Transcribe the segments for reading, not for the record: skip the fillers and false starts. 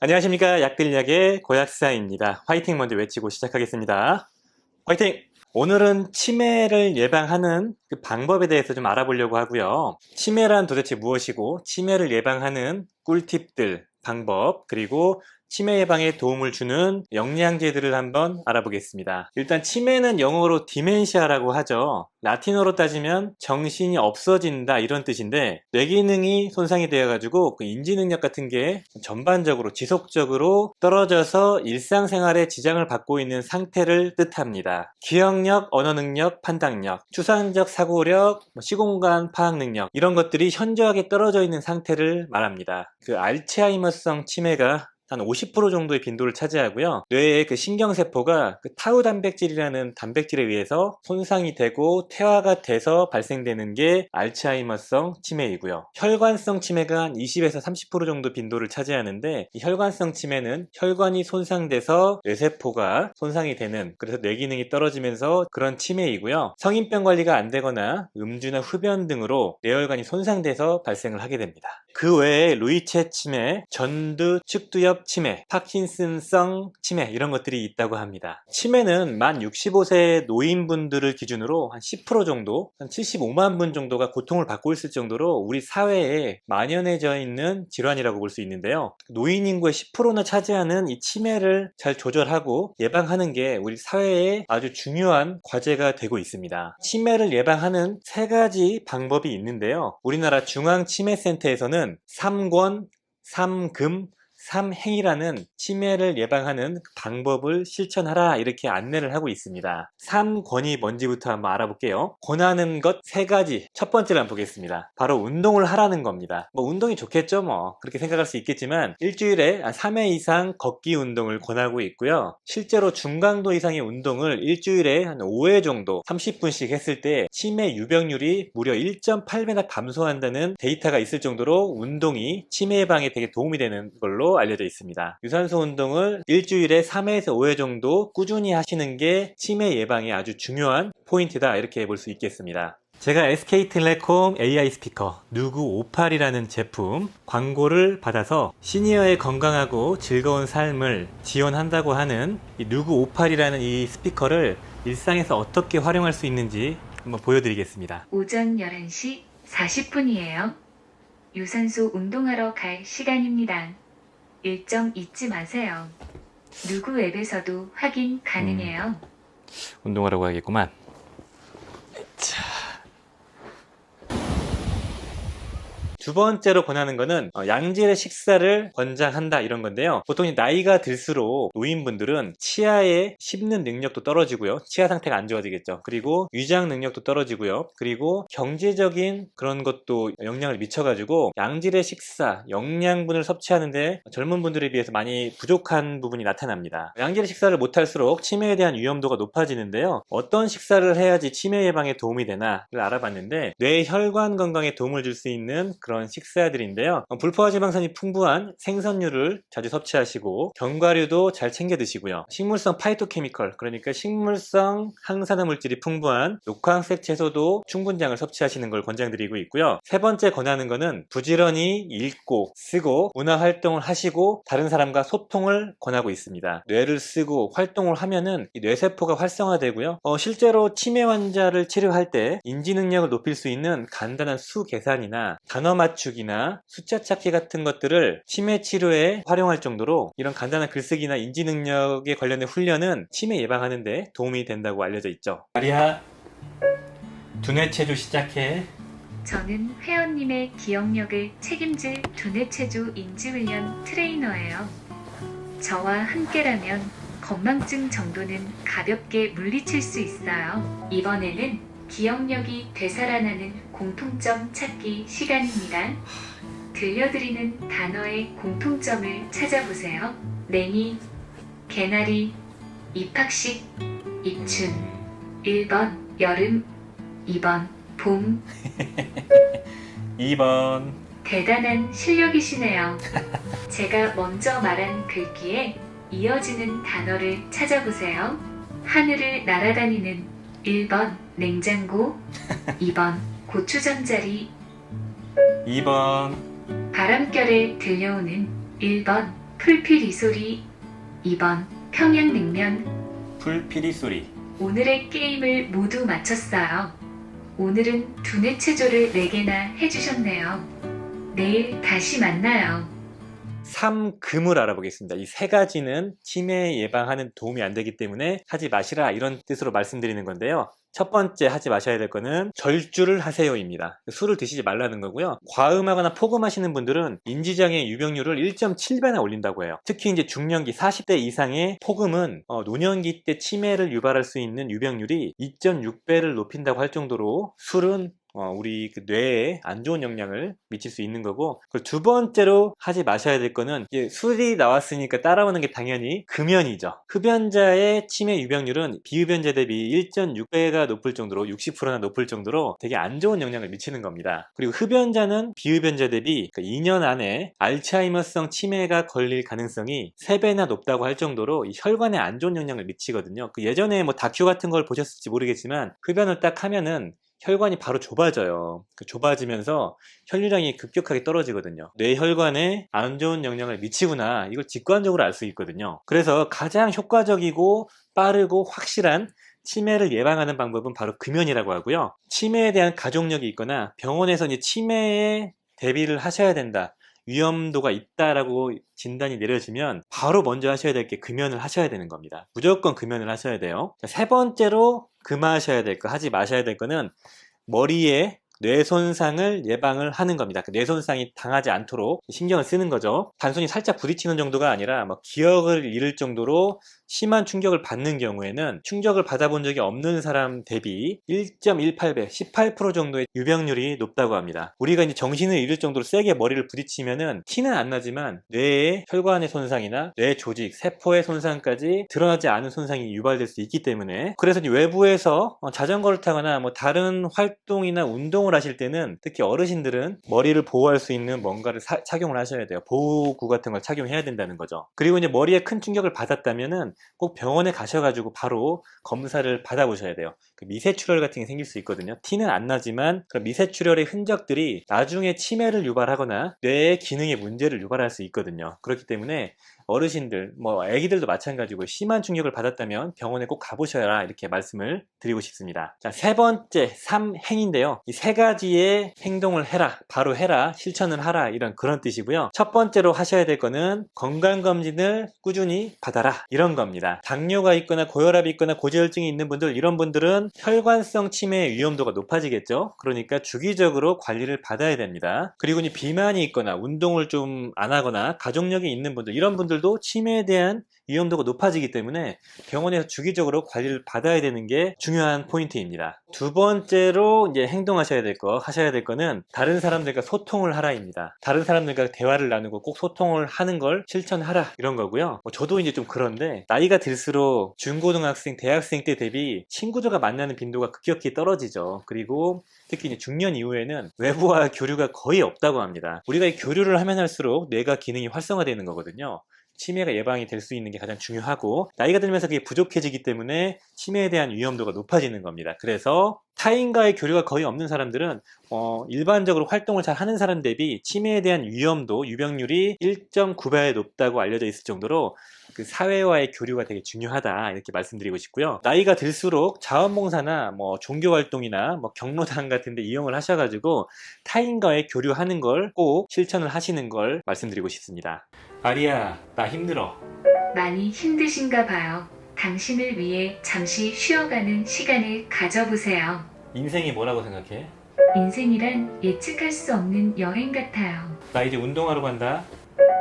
안녕하십니까. 약들약의 고약사입니다. 화이팅 먼저 외치고 시작하겠습니다. 화이팅! 오늘은 치매를 예방하는 그 방법에 대해서 좀 알아보려고 하고요. 치매란 도대체 무엇이고, 치매를 예방하는 꿀팁들, 방법, 그리고 치매 예방에 도움을 주는 영양제들을 한번 알아보겠습니다. 일단 치매는 영어로 디멘시아라고 하죠. 라틴어로 따지면 정신이 없어진다 이런 뜻인데, 뇌기능이 손상이 되어가지고 그 인지능력 같은 게 전반적으로 지속적으로 떨어져서 일상생활에 지장을 받고 있는 상태를 뜻합니다. 기억력, 언어능력, 판단력, 추상적 사고력, 시공간 파악 능력 이런 것들이 현저하게 떨어져 있는 상태를 말합니다. 그 알츠하이머성 치매가 한 50% 정도의 빈도를 차지하고요. 뇌의 그 신경세포가 그 타우 단백질이라는 단백질에 의해서 손상이 되고 퇴화가 돼서 발생되는 게 알츠하이머성 치매이고요. 혈관성 치매가 한 20에서 30% 정도 빈도를 차지하는데, 이 혈관성 치매는 혈관이 손상돼서 뇌세포가 손상이 되는, 그래서 뇌기능이 떨어지면서 그런 치매이고요. 성인병 관리가 안 되거나 음주나 흡연 등으로 뇌혈관이 손상돼서 발생을 하게 됩니다. 그 외에 루이체 치매, 전두 측두엽 치매, 파킨슨성 치매 이런 것들이 있다고 합니다. 치매는 만 65세 노인분들을 기준으로 한 10% 정도, 한 75만 분 정도가 고통을 받고 있을 정도로 우리 사회에 만연해져 있는 질환이라고 볼 수 있는데요. 노인 인구의 10%나 차지하는 이 치매를 잘 조절하고 예방하는 게 우리 사회에 아주 중요한 과제가 되고 있습니다. 치매를 예방하는 세 가지 방법이 있는데요. 우리나라 중앙치매센터에서는 3권, 3금, 3행이라는 치매를 예방하는 방법을 실천하라 이렇게 안내를 하고 있습니다. 3권이 뭔지부터 한번 알아볼게요. 권하는 것 3가지. 첫 번째를 한번 보겠습니다. 바로 운동을 하라는 겁니다. 운동이 좋겠죠 그렇게 생각할 수 있겠지만 일주일에 3회 이상 걷기 운동을 권하고 있고요. 실제로 중강도 이상의 운동을 일주일에 한 5회 정도 30분씩 했을 때 치매 유병률이 무려 1.8배나 감소한다는 데이터가 있을 정도로 운동이 치매 예방에 되게 도움이 되는 걸로 알려져 있습니다. 유산소 운동을 일주일에 3회에서 5회 정도 꾸준히 하시는 게 치매 예방에 아주 중요한 포인트다 이렇게 볼 수 있겠습니다. 제가 SK텔레콤 AI 스피커 누구 58이라는 제품 광고를 받아서 시니어의 건강하고 즐거운 삶을 지원한다고 하는 이 누구 58이라는 이 스피커를 일상에서 어떻게 활용할 수 있는지 한번 보여드리겠습니다. 오전 11시 40분이에요. 유산소 운동하러 갈 시간입니다. 일정 잊지 마세요. 누구 앱에서도 확인 가능해요. 운동하라고 하겠구만. 두 번째로 권하는 거는 양질의 식사를 권장한다 이런 건데요. 보통 나이가 들수록 노인분들은 치아에 씹는 능력도 떨어지고요. 치아 상태가 안 좋아지겠죠. 그리고 위장 능력도 떨어지고요. 그리고 경제적인 그런 것도 영향을 미쳐가지고 양질의 식사, 영양분을 섭취하는데 젊은 분들에 비해서 많이 부족한 부분이 나타납니다. 양질의 식사를 못할수록 치매에 대한 위험도가 높아지는데요. 어떤 식사를 해야지 치매 예방에 도움이 되나를 알아봤는데, 뇌 혈관 건강에 도움을 줄 수 있는 그런 식사들인데요. 불포화 지방산이 풍부한 생선류를 자주 섭취하시고 견과류도 잘 챙겨 드시고요. 식물성 파이토케미컬, 그러니까 식물성 항산화 물질이 풍부한 녹황색 채소도 충분량을 섭취하시는 걸 권장드리고 있고요. 세 번째 권하는 거는 부지런히 읽고 쓰고 문화 활동을 하시고 다른 사람과 소통을 권하고 있습니다. 뇌를 쓰고 활동을 하면은 이 뇌세포가 활성화되고요. 실제로 치매 환자를 치료할 때 인지 능력을 높일 수 있는 간단한 수 계산이나 단어 맞추기나 숫자 찾기 같은 것들을 치매 치료에 활용할 정도로 이런 간단한 글쓰기나 인지 능력에 관련된 훈련은 치매 예방하는 데 도움이 된다고 알려져 있죠. 마리아, 두뇌 체조 시작해. 저는 회원님의 기억력을 책임질 두뇌체조 인지훈련 트레이너예요. 저와 함께라면 건망증 정도는 가볍게 물리칠 수 있어요. 이번에는 기억력이 되살아나는 공통점 찾기 시간입니다. 들려드리는 단어의 공통점을 찾아보세요. 냉이, 개나리, 입학식, 입춘. 1번 여름, 2번 봄. 2번. 대단한 실력이시네요. 제가 먼저 말한 글귀에 이어지는 단어를 찾아보세요. 하늘을 날아다니는 1번 냉장고, 2번 고추잠자리, 2번. 바람결에 들려오는 1번 풀피리 소리. 2번 평양냉면. 풀피리 소리. 오늘의 게임을 모두 마쳤어요. 오늘은 두뇌 체조를 4개나 해주셨네요. 내일 다시 만나요. 3금을 알아보겠습니다. 이 세 가지는 치매 예방하는 도움이 안 되기 때문에 하지 마시라, 이런 뜻으로 말씀드리는 건데요. 첫 번째 하지 마셔야 될 거는 절주를 하세요입니다. 술을 드시지 말라는 거고요. 과음하거나 포금하시는 분들은 인지장애 유병률을 1.7배나 올린다고 해요. 특히 이제 중년기 40대 이상의 포금은 노년기 때 치매를 유발할 수 있는 유병률이 2.6배를 높인다고 할 정도로 술은 우리 그 뇌에 안 좋은 영향을 미칠 수 있는 거고, 그리고 두 번째로 하지 마셔야 될 거는, 이제 술이 나왔으니까 따라오는 게 당연히 금연이죠. 흡연자의 치매 유병률은 비흡연자 대비 1.6배가 높을 정도로, 60%나 높을 정도로 되게 안 좋은 영향을 미치는 겁니다. 그리고 흡연자는 비흡연자 대비 2년 안에 알츠하이머성 치매가 걸릴 가능성이 3배나 높다고 할 정도로 이 혈관에 안 좋은 영향을 미치거든요. 그 예전에 뭐 다큐 같은 걸 보셨을지 모르겠지만, 흡연을 딱 하면은 혈관이 바로 좁아져요. 좁아지면서 혈류량이 급격하게 떨어지거든요. 뇌혈관에 안 좋은 영향을 미치구나, 이걸 직관적으로 알 수 있거든요. 그래서 가장 효과적이고 빠르고 확실한 치매를 예방하는 방법은 바로 금연이라고 하고요. 치매에 대한 가족력이 있거나 병원에서 이제 치매에 대비를 하셔야 된다, 위험도가 있다라고 진단이 내려지면 바로 먼저 하셔야 될 게 금연을 하셔야 되는 겁니다. 무조건 금연을 하셔야 돼요. 세 번째로 금하셔야 될 거, 하지 마셔야 될 거는 머리에 뇌 손상을 예방을 하는 겁니다. 뇌 손상이 당하지 않도록 신경을 쓰는 거죠. 단순히 살짝 부딪히는 정도가 아니라 기억을 잃을 정도로 심한 충격을 받는 경우에는 충격을 받아본 적이 없는 사람 대비 1.18배, 18% 정도의 유병률이 높다고 합니다. 우리가 이제 정신을 잃을 정도로 세게 머리를 부딪히면은 티는 안 나지만 뇌의 혈관의 손상이나 뇌 조직, 세포의 손상까지 드러나지 않은 손상이 유발될 수 있기 때문에, 그래서 이제 외부에서 자전거를 타거나 뭐 다른 활동이나 운동을 하실 때는 특히 어르신들은 머리를 보호할 수 있는 뭔가를 착용을 하셔야 돼요. 보호구 같은 걸 착용해야 된다는 거죠. 그리고 이제 머리에 큰 충격을 받았다면은 꼭 병원에 가셔가지고 바로 검사를 받아보셔야 돼요. 미세출혈 같은 게 생길 수 있거든요. 티는 안 나지만 그 미세출혈의 흔적들이 나중에 치매를 유발하거나 뇌의 기능에 문제를 유발할 수 있거든요. 그렇기 때문에 어르신들, 아기들도 마찬가지고 심한 충격을 받았다면 병원에 꼭 가보셔라, 이렇게 말씀을 드리고 싶습니다. 자, 세 번째 3행인데요. 이 세 가지의 행동을 해라, 바로 해라, 실천을 하라, 이런 그런 뜻이고요. 첫 번째로 하셔야 될 거는 건강검진을 꾸준히 받아라, 이런 겁니다. 당뇨가 있거나 고혈압이 있거나 고지혈증이 있는 분들, 이런 분들은 혈관성 치매의 위험도가 높아지겠죠. 그러니까 주기적으로 관리를 받아야 됩니다. 그리고 이제 비만이 있거나 운동을 좀 안 하거나 가족력이 있는 분들, 이런 분들도 치매에 대한 위험도가 높아지기 때문에 병원에서 주기적으로 관리를 받아야 되는 게 중요한 포인트입니다. 두 번째로 이제 행동하셔야 될 거, 하셔야 될 거는 다른 사람들과 소통을 하라입니다. 다른 사람들과 대화를 나누고 꼭 소통을 하는 걸 실천하라, 이런 거고요. 저도 이제 좀 그런데 나이가 들수록 중고등학생, 대학생 때 대비 친구들과 만나는 빈도가 급격히 떨어지죠. 그리고 특히 이제 중년 이후에는 외부와 교류가 거의 없다고 합니다. 우리가 이 교류를 하면 할수록 뇌가 기능이 활성화되는 거거든요. 치매가 예방이 될 수 있는 게 가장 중요하고, 나이가 들면서 그게 부족해지기 때문에 치매에 대한 위험도가 높아지는 겁니다. 그래서 타인과의 교류가 거의 없는 사람들은 일반적으로 활동을 잘 하는 사람 대비 치매에 대한 위험도, 유병률이 1.9배 높다고 알려져 있을 정도로 그 사회와의 교류가 되게 중요하다, 이렇게 말씀드리고 싶고요. 나이가 들수록 자원봉사나 종교활동이나 경로당 같은 데 이용을 하셔가지고 타인과의 교류하는 걸 꼭 실천을 하시는 걸 말씀드리고 싶습니다. 아리야, 나 힘들어. 많이 힘드신가 봐요. 당신을 위해 잠시 쉬어가는 시간을 가져보세요. 인생이 뭐라고 생각해? 인생이란 예측할 수 없는 여행 같아요. 나 이제 운동하러 간다.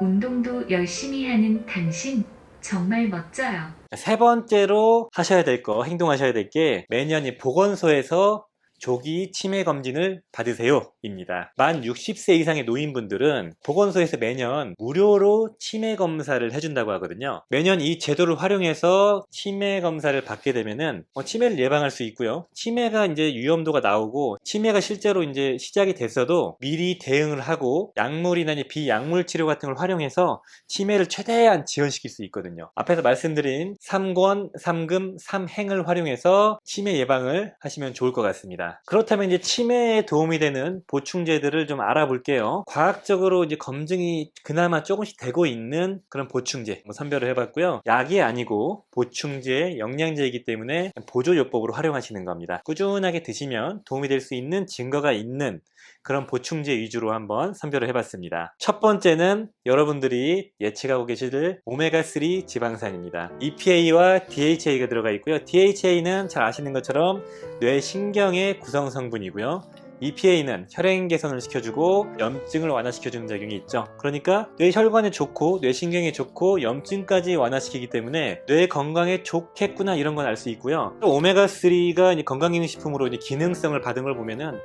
운동도 열심히 하는 당신, 정말 멋져요. 세 번째로 하셔야 될 거, 행동하셔야 될 게 매년 이 보건소에서 조기 치매 검진을 받으세요 입니다. 만 60세 이상의 노인분들은 보건소에서 매년 무료로 치매 검사를 해준다고 하거든요. 매년 이 제도를 활용해서 치매 검사를 받게 되면은 치매를 예방할 수 있고요. 치매가 이제 위험도가 나오고 치매가 실제로 이제 시작이 됐어도 미리 대응을 하고 약물이나 이제 비약물 치료 같은 걸 활용해서 치매를 최대한 지연시킬 수 있거든요. 앞에서 말씀드린 3권, 3금, 3행을 활용해서 치매 예방을 하시면 좋을 것 같습니다. 그렇다면 이제 치매에 도움이 되는 보충제들을 좀 알아볼게요. 과학적으로 이제 검증이 그나마 조금씩 되고 있는 그런 보충제 선별을 해봤고요. 약이 아니고 보충제, 영양제이기 때문에 보조요법으로 활용하시는 겁니다. 꾸준하게 드시면 도움이 될 수 있는 증거가 있는 그런 보충제 위주로 한번 선별을 해봤습니다. 첫 번째는 여러분들이 예측하고 계실 오메가3 지방산입니다. EPA와 DHA가 들어가 있고요. DHA는 잘 아시는 것처럼 뇌신경의 구성 성분이고요. EPA는 혈행 개선을 시켜주고 염증을 완화시켜주는 작용이 있죠. 그러니까 뇌혈관에 좋고 뇌신경에 좋고 염증까지 완화시키기 때문에 뇌 건강에 좋겠구나 이런 건 알 수 있고요. 또 오메가3가 건강기능식품으로 기능성을 받은 걸 보면은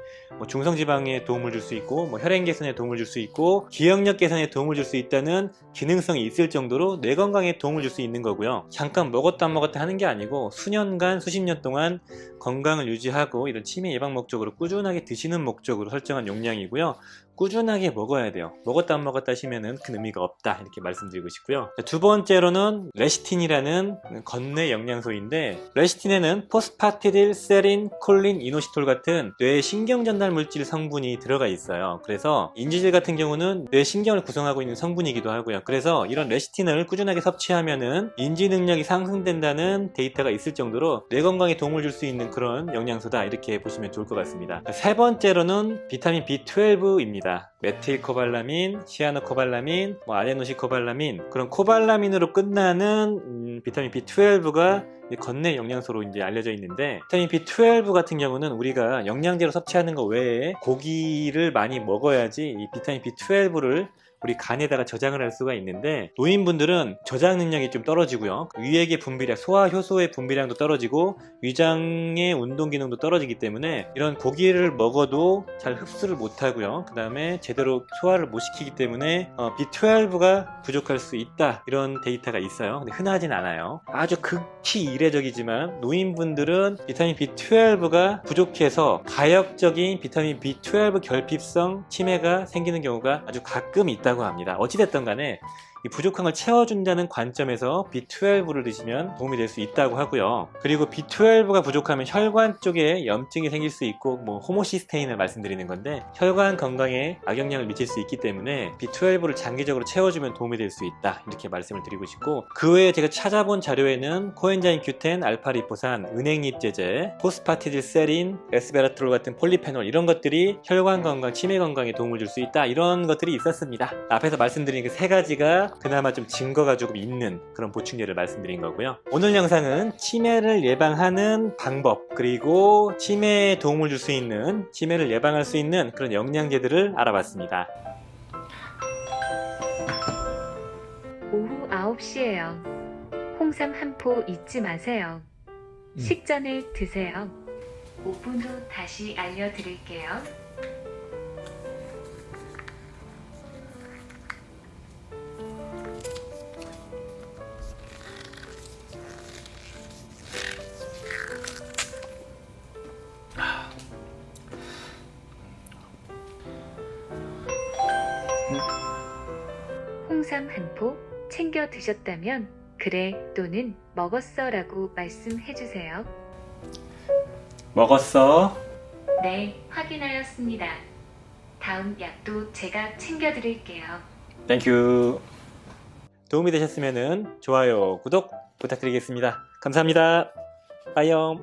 중성지방에 도움을 줄 수 있고 혈행 개선에 도움을 줄 수 있고 기억력 개선에 도움을 줄 수 있다는 기능성이 있을 정도로 뇌 건강에 도움을 줄 수 있는 거고요. 잠깐 먹었다 안 먹었다 하는 게 아니고 수년간 수십 년 동안 건강을 유지하고 이런 치매 예방 목적으로 꾸준하게 드시는 목적으로 설정한 용량이고요. 꾸준하게 먹어야 돼요. 먹었다 안 먹었다 하시면은 큰 의미가 없다 이렇게 말씀드리고 싶고요. 두 번째로는 레시틴이라는 건뇌 영양소인데 레시틴에는 포스파티딜, 세린, 콜린, 이노시톨 같은 뇌 신경 전달 물질 성분이 들어가 있어요. 그래서 인지질 같은 경우는 뇌 신경을 구성하고 있는 성분이기도 하고요. 그래서 이런 레시틴을 꾸준하게 섭취하면은 인지 능력이 상승된다는 데이터가 있을 정도로 뇌 건강에 도움을 줄 수 있는 그런 영양소다 이렇게 보시면 좋을 것 같습니다. 세 번째로는 비타민 B12입니다. 메틸코발라민, 시아노코발라민, 아데노시코발라민 그런 코발라민으로 끝나는 비타민 B12가 건뇌 영양소로 이제 알려져 있는데 비타민 B12 같은 경우는 우리가 영양제로 섭취하는 것 외에 고기를 많이 먹어야지 이 비타민 B12를 우리 간에다가 저장을 할 수가 있는데 노인분들은 저장 능력이 좀 떨어지고요. 위액의 분비량, 소화 효소의 분비량도 떨어지고 위장의 운동 기능도 떨어지기 때문에 이런 고기를 먹어도 잘 흡수를 못하고요. 그 다음에 제대로 소화를 못 시키기 때문에 B12가 부족할 수 있다 이런 데이터가 있어요. 근데 흔하진 않아요. 아주 극히 이례적이지만 노인분들은 비타민 B12가 부족해서 가역적인 비타민 B12 결핍성 치매가 생기는 경우가 아주 가끔 있다고 합니다. 어찌됐든 간에 이 부족한 걸 채워준다는 관점에서 B12를 드시면 도움이 될 수 있다고 하고요. 그리고 B12가 부족하면 혈관 쪽에 염증이 생길 수 있고 호모시스테인을 말씀드리는 건데 혈관 건강에 악영향을 미칠 수 있기 때문에 B12를 장기적으로 채워주면 도움이 될 수 있다 이렇게 말씀을 드리고 싶고 그 외에 제가 찾아본 자료에는 코엔자임 Q10, 알파리포산, 은행잎제제, 포스파티딜 세린, 레스베라트롤 같은 폴리페놀 이런 것들이 혈관 건강, 치매 건강에 도움을 줄 수 있다 이런 것들이 있었습니다. 앞에서 말씀드린 그 세 가지가 그나마 좀 증거가 조금 있는 그런 보충제를 말씀드린 거고요. 오늘 영상은 치매를 예방하는 방법 그리고 치매에 도움을 줄 수 있는 치매를 예방할 수 있는 그런 영양제들을 알아봤습니다. 오후 9시에요. 홍삼 한 포 잊지 마세요. 식전에 드세요. 5분 후 다시 알려드릴게요. 홍삼 한 포 챙겨 드셨다면 그래 또는 먹었어 라고 말씀해주세요. 먹었어. 네, 확인하였습니다. 다음 약도 제가 챙겨드릴게요. 땡큐. 도움이 되셨으면 좋아요, 구독 부탁드리겠습니다. 감사합니다. 빠이염.